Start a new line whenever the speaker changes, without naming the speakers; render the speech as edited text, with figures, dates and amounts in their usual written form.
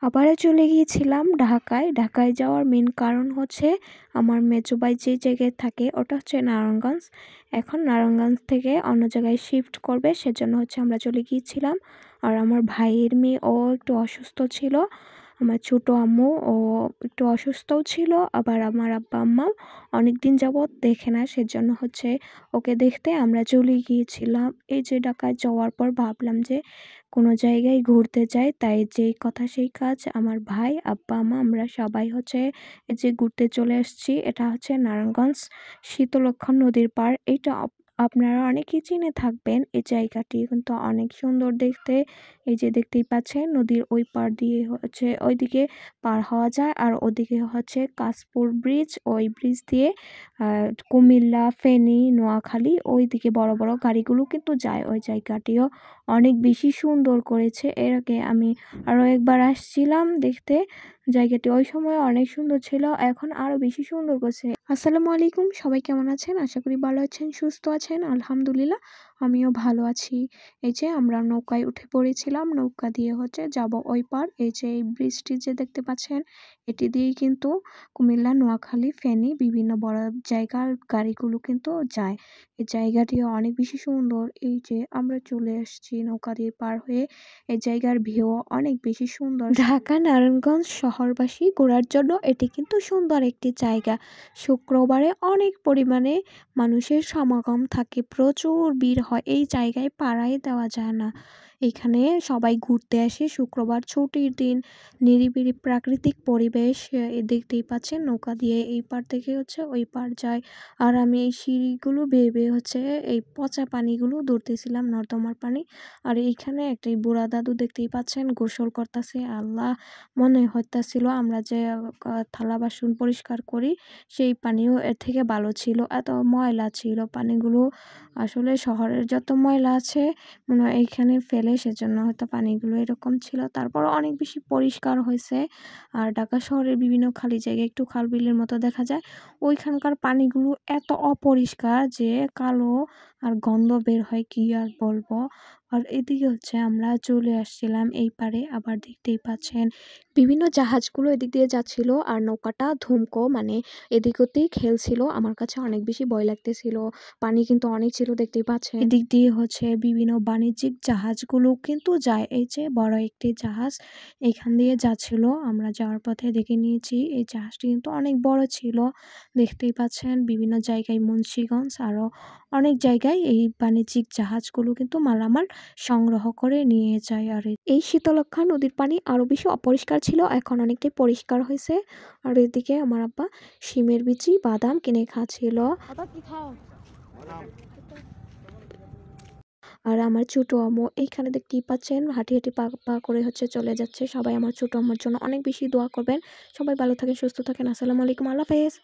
আবারও চলে গিয়েছিলাম ঢাকায়। ঢাকায় যাওয়ার মেন কারণ হচ্ছে আমার মেজো ভাই যে জায়গায় থাকে ওটা হচ্ছে নারায়ণগঞ্জ। এখন নারায়ণগঞ্জ থেকে অন্য জায়গায় শিফট করবে, সেজন্য হচ্ছে আমরা চলে গিয়েছিলাম। আর আমার ভাইয়ের মেয়ে ও একটু অসুস্থ ছিল, আমার ছোট আম্মু ও একটু অসুস্থও ছিল, আবার আমার আব্বা আম্মাও অনেক দিন যাবৎ দেখে না, সেজন্য হচ্ছে ওকে দেখতে আমরা চলে গিয়েছিলাম। এই যে ঢাকায় যাওয়ার পর ভাবলাম যে কোনো জায়গায় ঘুরতে যাই, তাই যেই কথা সেই কাজ। আমার ভাই, আব্বা আম্মা আমরা সবাই হচ্ছে এই যে ঘুরতে চলে এসেছি। এটা হচ্ছে নারায়ণগঞ্জ শীতলক্ষ্যা নদীর পাড়। এইটা আপনারা অনেকেই চিনে থাকবেন। এই জায়গাটি কিন্তু অনেক সুন্দর দেখতে। এই যে দেখতেই পাচ্ছেন নদীর ওই পাড় দিয়ে হচ্ছে ওইদিকে পার হওয়া যায়, আর ওদিকে হচ্ছে কাশপুর ব্রিজ। ওই ব্রিজ দিয়ে কুমিল্লা, ফেনী, নোয়াখালী ওইদিকে বড় বড় গাড়িগুলো কিন্তু যায়। ওই জায়গাটিও অনেক বেশি সুন্দর করেছে। এর আগে আমি আরও একবার আসছিলাম দেখতে, জায়গাটি ওই সময় অনেক সুন্দর ছিল, এখন আরো বেশি সুন্দর করছে। আসসালামু আলাইকুম, সবাই কেমন আছেন? আশা করি ভালো আছেন, সুস্থ আছেন। আলহামদুলিল্লাহ আমিও ভালো আছি। এই যে আমরা নৌকায় উঠে পড়েছিলাম, নৌকা দিয়ে হচ্ছে যাব ওই পার। এই যে এই ব্রিজটি যে দেখতে পাচ্ছেন, এটি দিয়েই কিন্তু কুমিল্লা, নোয়াখালী, ফেনী বিভিন্ন বড় জায়গার গাড়িগুলো কিন্তু যায়। এই জায়গাটিও অনেক বেশি সুন্দর। এই যে আমরা চলে এসেছি নৌকা দিয়ে পার হয়ে। এই জায়গার ভিউ অনেক বেশি সুন্দর। ঢাকা নারায়ণগঞ্জ শহরবাসী ঘোরার জন্য এটি কিন্তু সুন্দর একটি জায়গা। শুক্রবারে অনেক পরিমাণে মানুষের সমাগম থাকে, প্রচুর ভিড় হয়। এই জায়গায় পাড়াই দেওয়া যায় না। এখানে সবাই ঘুরতে আসে, শুক্রবার ছুটির দিন, নিরিবিলি প্রাকৃতিক পরিবেশ। দেখতেই পাচ্ছেন নৌকা দিয়ে এই পার থেকে হচ্ছে ওই পার যায়। আর আমি এই সিঁড়িগুলো বেয়ে বেয়ে হচ্ছে এই পচা পানিগুলো ধরতেছিলাম, নর্দমার পানি। আর এইখানে একটা বুড়া দাদু দেখতেই পাচ্ছেন গোসল করতেছে। আল্লাহ, মনে হইতাছিল আমরা যে থালা বাসন পরিষ্কার করি সেই পানিও এর থেকে ভালো ছিল। এত ময়লা ছিল পানিগুলো, আসলে শহরের যত ময়লা আছে মনে হয় এইখানে ফেলে, সেজন্য হয়তো পানিগুলো এরকম ছিল। তারপর অনেক বেশি পরিষ্কার হয়েছে। আর ঢাকা শহরের বিভিন্ন খালি জায়গায় একটু খাল বিলের মতো দেখা যায়, ওইখানকার পানিগুলো এত অপরিষ্কার যে কালো আর গন্ধ বের হয়, কি আর বলবো। আর এদিকে হচ্ছে আমরা চলে আসছিলাম এই পারে। আবার দেখতেই পাচ্ছেন বিভিন্ন জাহাজগুলো এদিক দিয়ে যাচ্ছিল, আর নৌকাটা ধুমকো মানে এদিক ওদিক খেলছিল। আমার কাছে অনেক বেশি ভয় লাগতেছিল, পানি কিন্তু অনেক ছিল দেখতেই পাচ্ছেন। এদিক দিয়ে হচ্ছে বিভিন্ন বাণিজ্যিক জাহাজগুলো কিন্তু যায়। এই যে বড় একটি জাহাজ এখান দিয়ে যাচ্ছিল, আমরা যাওয়ার পথে দেখে নিয়েছি। এই জাহাজটি কিন্তু অনেক বড় ছিল, দেখতেই পাচ্ছেন। বিভিন্ন জায়গায় মুন্সিগঞ্জ আরো অনেক জায়গায় এই বাণিজ্যিক জাহাজগুলো কিন্তু মালামাল সংগ্রহ করে নিয়ে যায়। আর এই শীতলক্ষ্যা নদীর পানি আরো বেশি অপরিষ্কার ছিল, এখন অনেকটাই পরিষ্কার হয়েছে। আর এদিকে আমার আব্বা শিমের বিচি, বাদাম কিনে খাচ্ছিল। আর আমার ছোট আম্মু এইখানে দেখতেই পাচ্ছেন হাঁটি হাঁটি পা পা করে হচ্ছে চলে যাচ্ছে। সবাই আমার ছোট আম্মুর জন্য অনেক বেশি দোয়া করবেন। সবাই ভালো থাকেন, সুস্থ থাকেন। আসসালামু আলাইকুম, আল্লাহ হাফেজ।